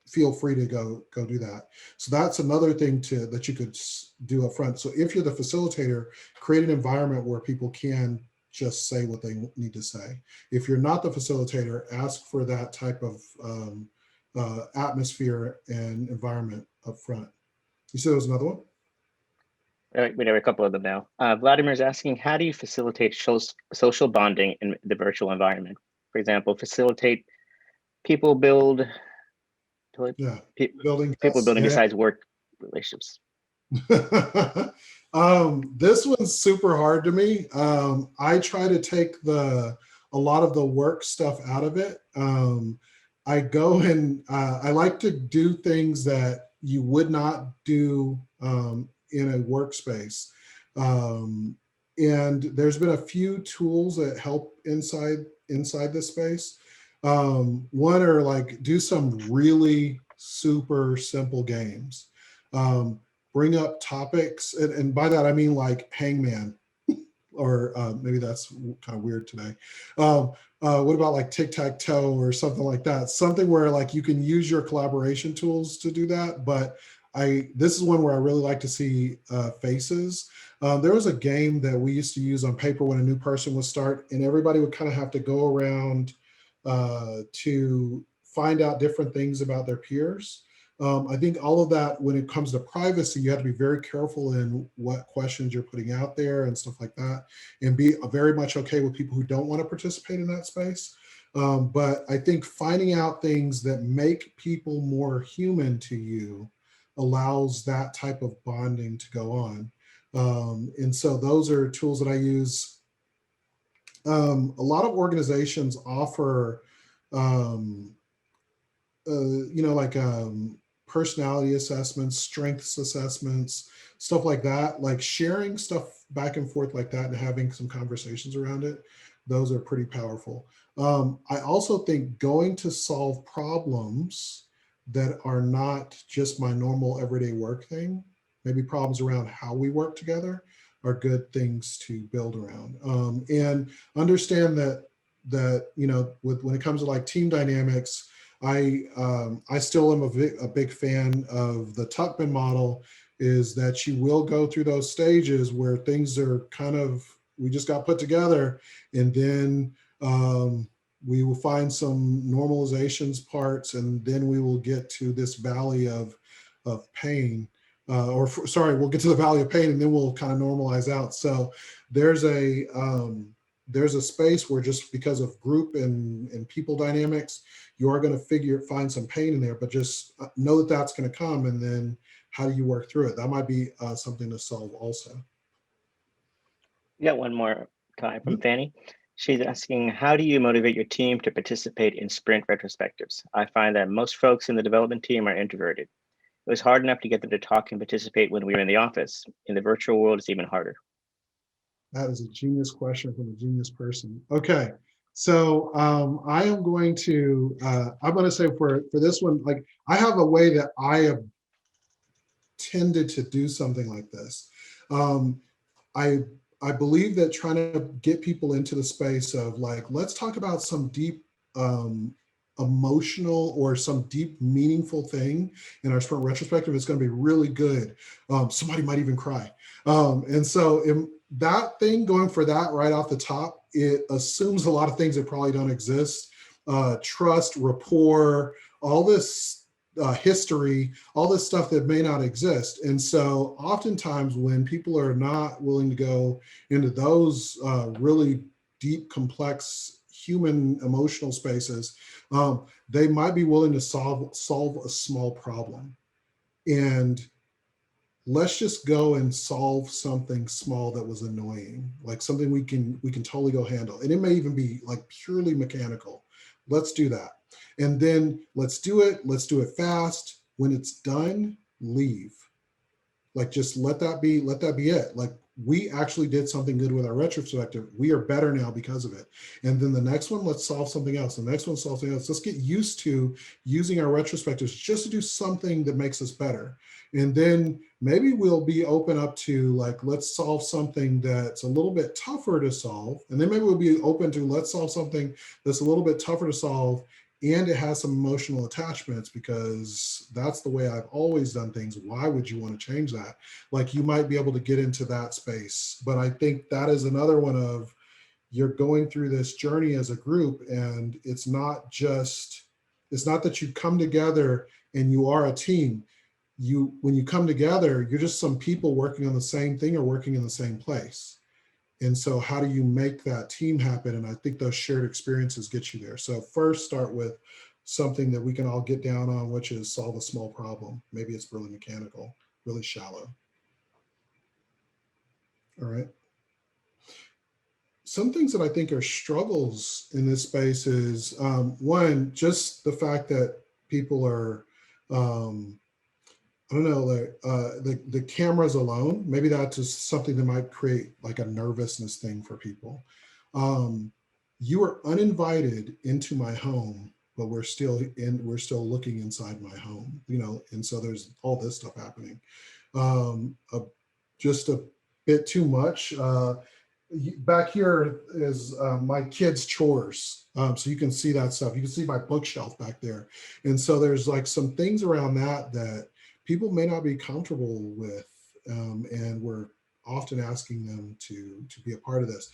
feel free to go do that. So that's another thing that you could do up front. So if you're the facilitator, create an environment where people can just say what they need to say. If you're not the facilitator, ask for that type of atmosphere and environment up front. You said there was another one? We have a couple of them now. Vladimir is asking, how do you facilitate social bonding in the virtual environment? For example, facilitate people build, building besides work relationships. This one's super hard to me. I try to take a lot of the work stuff out of it. I go and I like to do things that you would not do in a workspace. And there's been a few tools that help inside this space. One are like, do some really super simple games. Bring up topics, and by that I mean like Hangman, or maybe that's kind of weird today. What about like tic-tac-toe or something like that? Something where like you can use your collaboration tools to do that. But this is one where I really like to see faces. There was a game that we used to use on paper when a new person would start, and everybody would kind of have to go around to find out different things about their peers. I think all of that, when it comes to privacy, you have to be very careful in what questions you're putting out there and stuff like that, and be very much okay with people who don't want to participate in that space. But I think finding out things that make people more human to you allows that type of bonding to go on. And so those are tools that I use. A lot of organizations offer, personality assessments, strengths assessments, stuff like that, like sharing stuff back and forth like that and having some conversations around it. Those are pretty powerful. I also think going to solve problems that are not just my normal everyday work thing, maybe problems around how we work together, are good things to build around. And understand that when it comes to like team dynamics, I still am a big fan of the Tuckman model, is that you will go through those stages where things are kind of, we just got put together, and then we will find some normalizations parts, and then we will get to this valley of pain. We'll get to the valley of pain, and then we'll kind of normalize out. So there's a space where, just because of group and people dynamics, you are going to find some pain in there, but just know that that's going to come, and then how do you work through it? That might be something to solve also. We got one more, Ty, from Fanny. She's asking, how do you motivate your team to participate in sprint retrospectives? I find that most folks in the development team are introverted. It was hard enough to get them to talk and participate when we were in the office. In the virtual world, it's even harder. That is a genius question from a genius person. Okay, so I am going to, I'm going to say for this one, like, I have a way that I have tended to do something like this. I believe that trying to get people into the space of like, let's talk about some deep emotional or some deep meaningful thing in our sprint retrospective is going to be really good. Somebody might even cry. And so that thing, going for that right off the top, it assumes a lot of things that probably don't exist. trust, rapport, all this history, all this stuff that may not exist. And so oftentimes when people are not willing to go into those really deep, complex human emotional spaces, they might be willing to solve a small problem. And let's just go and solve something small that was annoying, like something we can totally go handle. And it may even be like purely mechanical. Let's do that. And then let's do it fast. When it's done, leave. Like just let that be it. Like we actually did something good with our retrospective. We are better now because of it. And then the next one, let's solve something else. The next one, solve something else. Let's get used to using our retrospectives just to do something that makes us better. And then maybe we'll be open up to like, let's solve something that's a little bit tougher to solve. And then maybe we'll be open to let's solve something that's a little bit tougher to solve and it has some emotional attachments because that's the way I've always done things. Why would you want to change that? Like you might be able to get into that space. But I think that is another one of you're going through this journey as a group, and it's not that you come together and you are a team. When you come together, you're just some people working on the same thing or working in the same place. And so how do you make that team happen? And I think those shared experiences get you there. So first start with something that we can all get down on, which is solve a small problem. Maybe it's really mechanical, really shallow. All right. Some things that I think are struggles in this space is one, just the fact that people are, I don't know, the cameras alone, maybe that's just something that might create like a nervousness thing for people. You are uninvited into my home, but we're still looking inside my home, and so there's all this stuff happening. Just a bit too much. Back here is my kids' chores. So you can see that stuff. You can see my bookshelf back there. And so there's like some things around that people may not be comfortable with, and we're often asking them to be a part of this.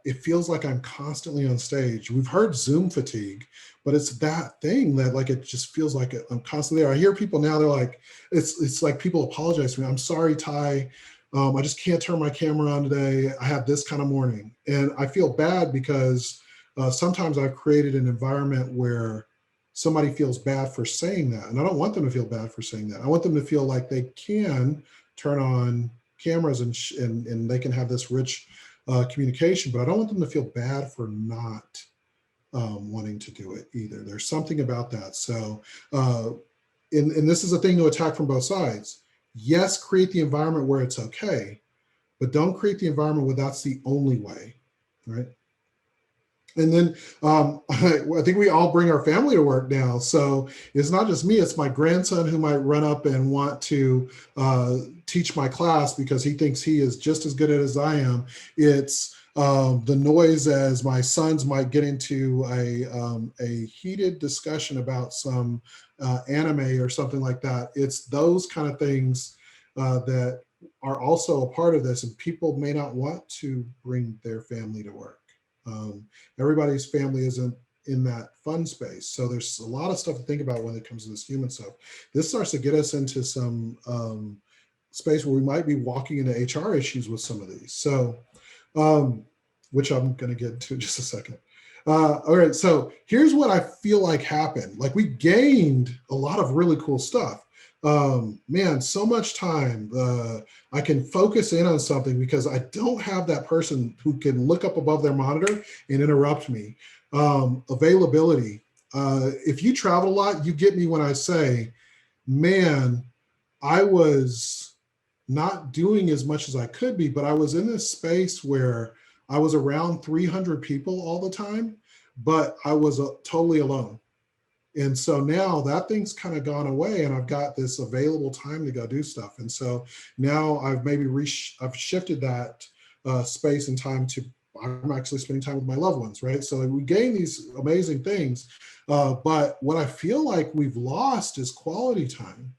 It feels like I'm constantly on stage. We've heard Zoom fatigue, but it's that thing that like it just feels like I'm constantly there. I hear people now, they're like, it's like people apologize to me. I'm sorry, Ty. I just can't turn my camera on today. I have this kind of morning. And I feel bad because sometimes I've created an environment where somebody feels bad for saying that. And I don't want them to feel bad for saying that. I want them to feel like they can turn on cameras and they can have this rich communication, but I don't want them to feel bad for not wanting to do it either. There's something about that. So, and this is a thing to attack from both sides. Yes, create the environment where it's okay, but don't create the environment where that's the only way, right? And then I think we all bring our family to work now. So it's not just me, it's my grandson who might run up and want to teach my class because he thinks he is just as good at it as I am. It's the noise as my sons might get into a heated discussion about some anime or something like that. It's those kind of things that are also a part of this, and people may not want to bring their family to work. Everybody's family isn't in that fun space. So there's a lot of stuff to think about when it comes to this human stuff. This starts to get us into some space where we might be walking into HR issues with some of these. So, which I'm going to get to in just a second. All right, so here's what I feel like happened. Like we gained a lot of really cool stuff. Man, so much time. I can focus in on something because I don't have that person who can look up above their monitor and interrupt me. Availability. If you travel a lot, you get me when I say, man, I was not doing as much as I could be, but I was in this space where I was around 300 people all the time, but I was totally alone. And so now that thing's kind of gone away and I've got this available time to go do stuff. And so now I've maybe I've shifted that space and time to, I'm actually spending time with my loved ones, right? So we gain these amazing things. But what I feel like we've lost is quality time.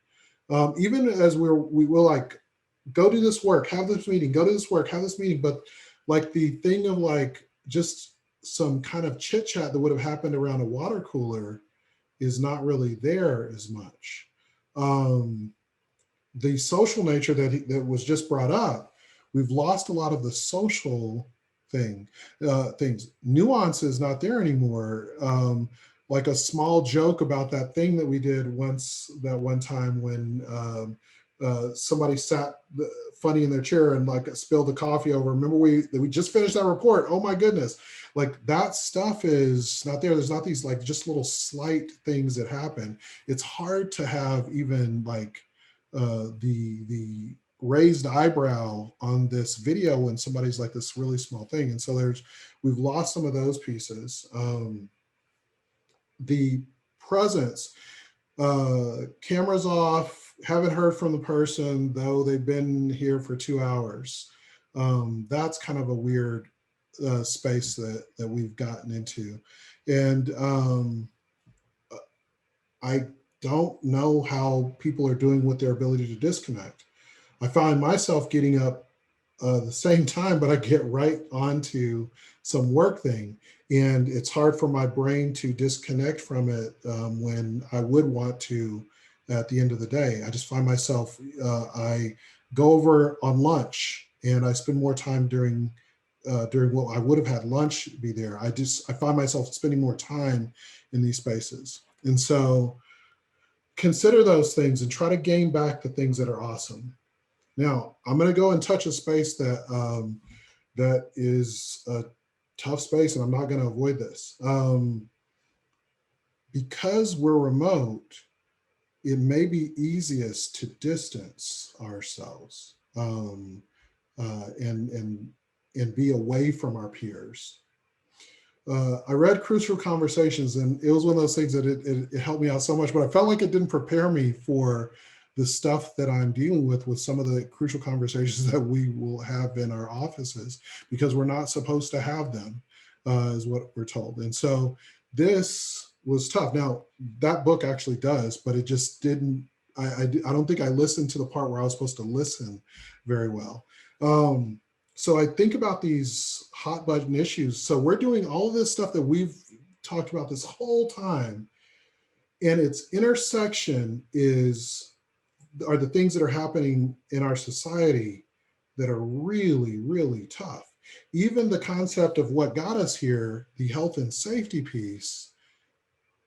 Even as we will like, go do this work, have this meeting, go to this work, have this meeting. But like the thing of like, just some kind of chit chat that would have happened around a water cooler is not really there as much. The social nature that was just brought up, we've lost a lot of the social things. Nuance is not there anymore. Like a small joke about that thing that we did once, that one time when somebody sat funny in their chair and like spilled the coffee over. Remember we just finished that report. Oh my goodness. Like that stuff is not there. There's not these like just little slight things that happen. It's hard to have even like the raised eyebrow on this video when somebody's like this really small thing. And so we've lost some of those pieces. The presence, cameras off, haven't heard from the person, though they've been here for 2 hours. That's kind of a weird space that we've gotten into. And I don't know how people are doing with their ability to disconnect. I find myself getting up the same time, but I get right onto some work thing. And it's hard for my brain to disconnect from it when I would want to at the end of the day. I just find myself, I go over on lunch and I spend more time during what I would have had lunch be there. I find myself spending more time in these spaces. And so consider those things and try to gain back the things that are awesome. Now, I'm going to go and touch a space that that is a tough space, and I'm not going to avoid this. Because we're remote, it may be easiest to distance ourselves and be away from our peers. I read Crucial Conversations, and it was one of those things that it helped me out so much, but I felt like it didn't prepare me for the stuff that I'm dealing with some of the crucial conversations that we will have in our offices, because we're not supposed to have them, is what we're told. And so this was tough. Now, that book actually does, but it just didn't, I don't think I listened to the part where I was supposed to listen very well. So I think about these hot button issues. So we're doing all of this stuff that we've talked about this whole time, and its intersection are the things that are happening in our society that are really, really tough. Even the concept of what got us here, the health and safety piece,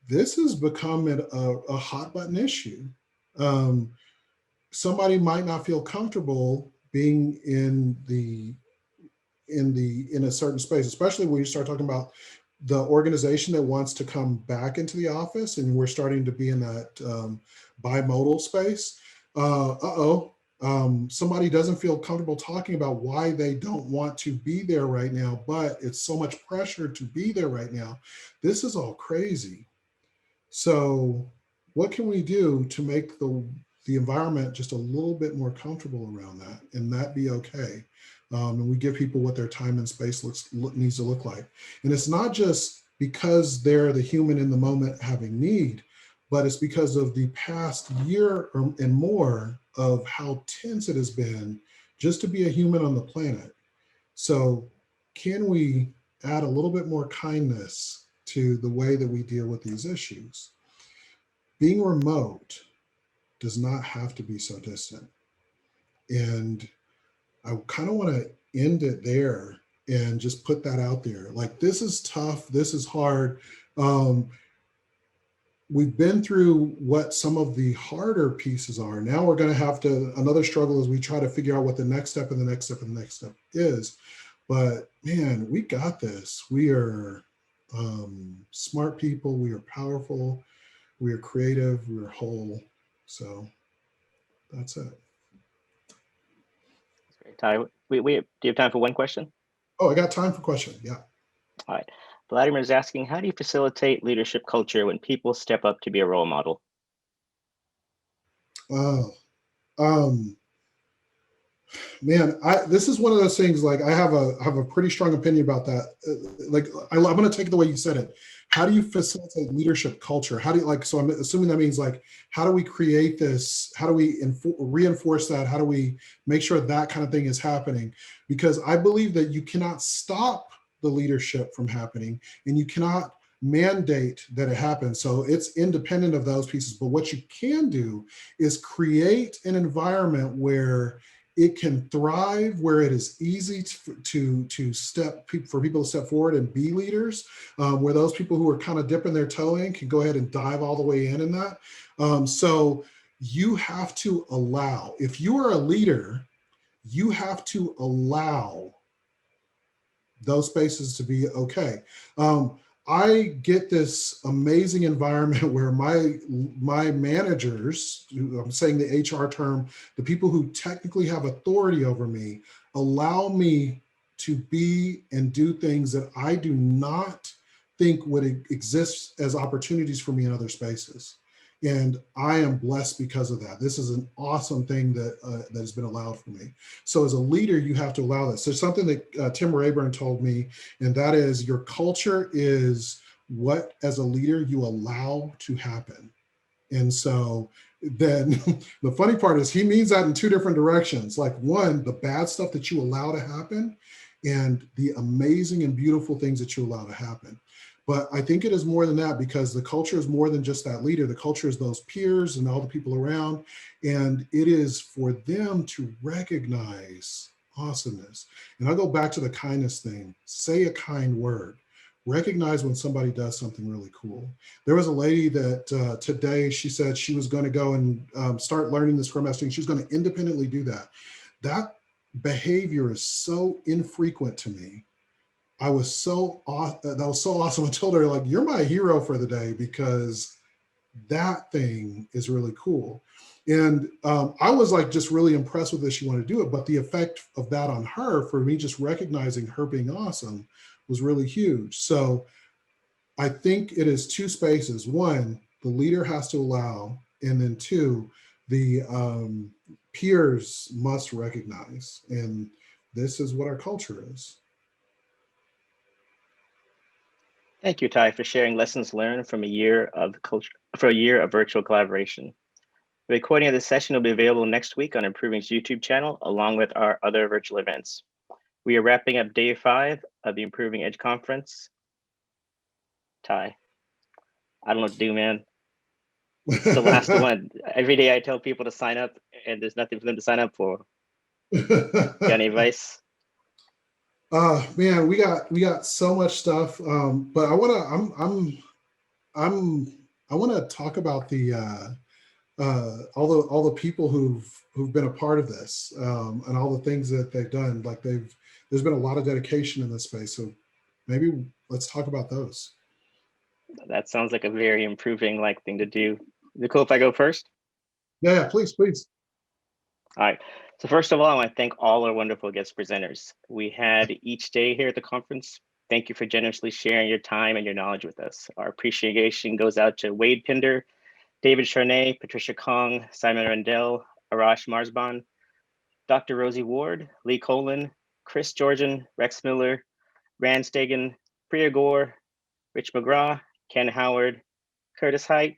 this has become a hot button issue. Somebody might not feel comfortable being in a certain space, especially when you start talking about the organization that wants to come back into the office, and we're starting to be in that bimodal space. Somebody doesn't feel comfortable talking about why they don't want to be there right now, but it's so much pressure to be there right now. This is all crazy. So what can we do to make the environment just a little bit more comfortable around that, and that be okay? And we give people what their time and space needs to look like. And it's not just because they're the human in the moment having need, but it's because of the past year and more of how tense it has been just to be a human on the planet. So can we add a little bit more kindness to the way that we deal with these issues? Being remote does not have to be so distant. And I kind of want to end it there and just put that out there. Like, this is tough. This is hard. We've been through what some of the harder pieces are. Now we're going to have another struggle as we try to figure out what the next step and the next step and the next step is. But man, we got this. We are smart people. We are powerful. We are creative. We are whole. So that's it. Ty, do you have time for one question? Oh, I got time for question. Yeah. All right. Vladimir is asking, how do you facilitate leadership culture when people step up to be a role model? Man, this is one of those things, like I have a pretty strong opinion about that. Like, I'm going to take it the way you said it. How do you facilitate leadership culture? How do you, so I'm assuming that means, like, how do we create this? How do we reinforce that? How do we make sure that kind of thing is happening? Because I believe that you cannot stop the leadership from happening, and you cannot mandate that it happens. So it's independent of those pieces. But what you can do is create an environment where it can thrive, where it is easy to step for people to step forward and be leaders, where those people who are kind of dipping their toe in can go ahead and dive all the way in that. So you have to allow, if you are a leader, you have to allow those spaces to be okay. I get this amazing environment where my managers, I'm saying the HR term, the people who technically have authority over me, allow me to be and do things that I do not think would exist as opportunities for me in other spaces. And I am blessed because of that. This is an awesome thing that that has been allowed for me. So as a leader, you have to allow this. There's something that Tim Rayburn told me, and that is your culture is what, as a leader, you allow to happen. And so then the funny part is he means that in two different directions. Like, one, the bad stuff that you allow to happen, and the amazing and beautiful things that you allow to happen. But I think it is more than that, because the culture is more than just that leader. The culture is those peers and all the people around. And it is for them to recognize awesomeness. And I'll go back to the kindness thing. Say a kind word. Recognize when somebody does something really cool. There was a lady that today, she said she was going to go and start learning the Scrum Master. She was going to independently do that. That behavior is so infrequent to me. That was so awesome. I told her, like, you're my hero for the day, because that thing is really cool. And I was like just really impressed with this. She wanted to do it, but the effect of that on her, for me just recognizing her being awesome, was really huge. So I think it is two spaces. One, the leader has to allow, and then two, the peers must recognize. And this is what our culture is. Thank you, Ty, for sharing lessons learned from a year of virtual collaboration. The recording of this session will be available next week on Improving's YouTube channel, along with our other virtual events. We are wrapping up day 5 of the Improving Edge Conference. Ty, I don't know what to do, man. It's the last one. Every day I tell people to sign up, and there's nothing for them to sign up for. Got any advice? Man, we got so much stuff. But I want to talk about the all the people who've been a part of this, and all the things that they've done. Like, there's been a lot of dedication in this space. So maybe let's talk about those. That sounds like a very improving thing to do. Is it cool if I go first? Yeah, please. All right. So first of all, I want to thank all our wonderful guest presenters we had each day here at the conference. Thank you for generously sharing your time and your knowledge with us. Our appreciation goes out to Wade Pinder, David Charnay, Patricia Kong, Simon Rendell, Arash Marsban, Dr. Rosie Ward, Lee Colin, Chris Georgian, Rex Miller, Rand Stegan, Priya Gore, Rich McGraw, Ken Howard, Curtis Height,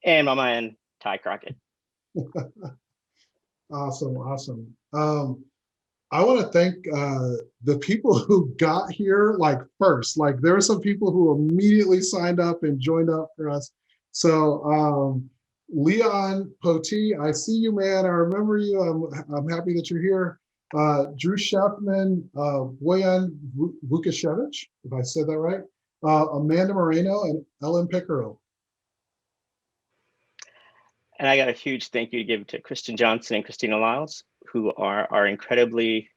and my man, Ty Crockett. Awesome. I want to thank the people who got here first. Like, there were some people who immediately signed up and joined up for us. So Leon Poti, I see you, man. I remember you. I'm happy that you're here. Drew Sheffman, Boyan Vukashevich, if I said that right. Amanda Moreno, and Ellen Pickerel. And I got a huge thank you to give to Kristen Johnson and Christina Lyles, who are our incredibly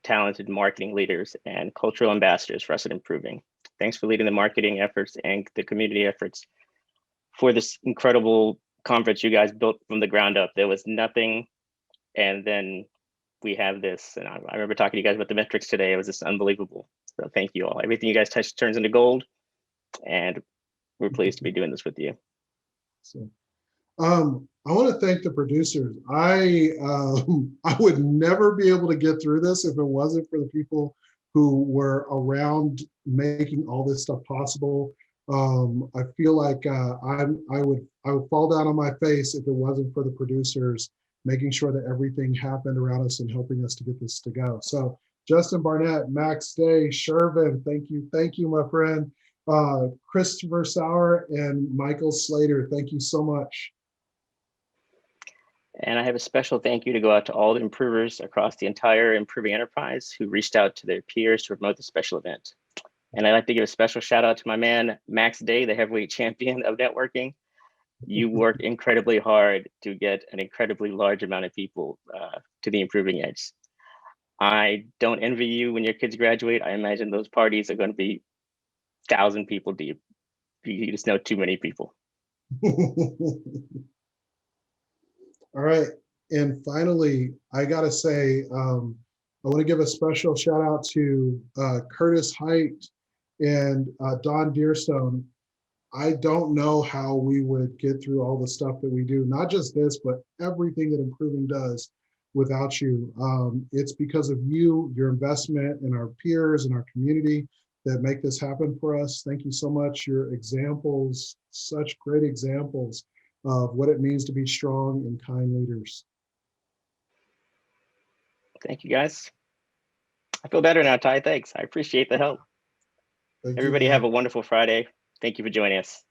talented marketing leaders and cultural ambassadors for us at Improving. Thanks for leading the marketing efforts and the community efforts for this incredible conference you guys built from the ground up. There was nothing, and then we have this. And I remember talking to you guys about the metrics today. It was just unbelievable. So thank you all. Everything you guys touch turns into gold, and we're pleased to be doing this with you. So, I want to thank the producers. I would never be able to get through this if it wasn't for the people who were around making all this stuff possible. I feel like I would fall down on my face if it wasn't for the producers making sure that everything happened around us and helping us to get this to go. So Justin Barnett, Max Day, Shervin, thank you, my friend. Christopher Sauer and Michael Slater, thank you so much. And I have a special thank you to go out to all the improvers across the entire improving enterprise who reached out to their peers to promote the special event. And I'd like to give a special shout out to my man, Max Day, the heavyweight champion of networking. You worked incredibly hard to get an incredibly large amount of people to the improving edge. I don't envy you when your kids graduate. I imagine those parties are going to be 1,000 people deep. You just know too many people. All right. And finally, I got to say, I want to give a special shout out to Curtis Height and Don Deerstone. I don't know how we would get through all the stuff that we do, not just this, but everything that Improving does without you. It's because of you, your investment in our peers and our community that make this happen for us. Thank you so much. Your examples, such great examples of what it means to be strong and kind leaders. Thank you, guys. I feel better now, Ty. Thanks. I appreciate the help. Thank you, Everybody man. have a wonderful Friday. Thank you for joining us.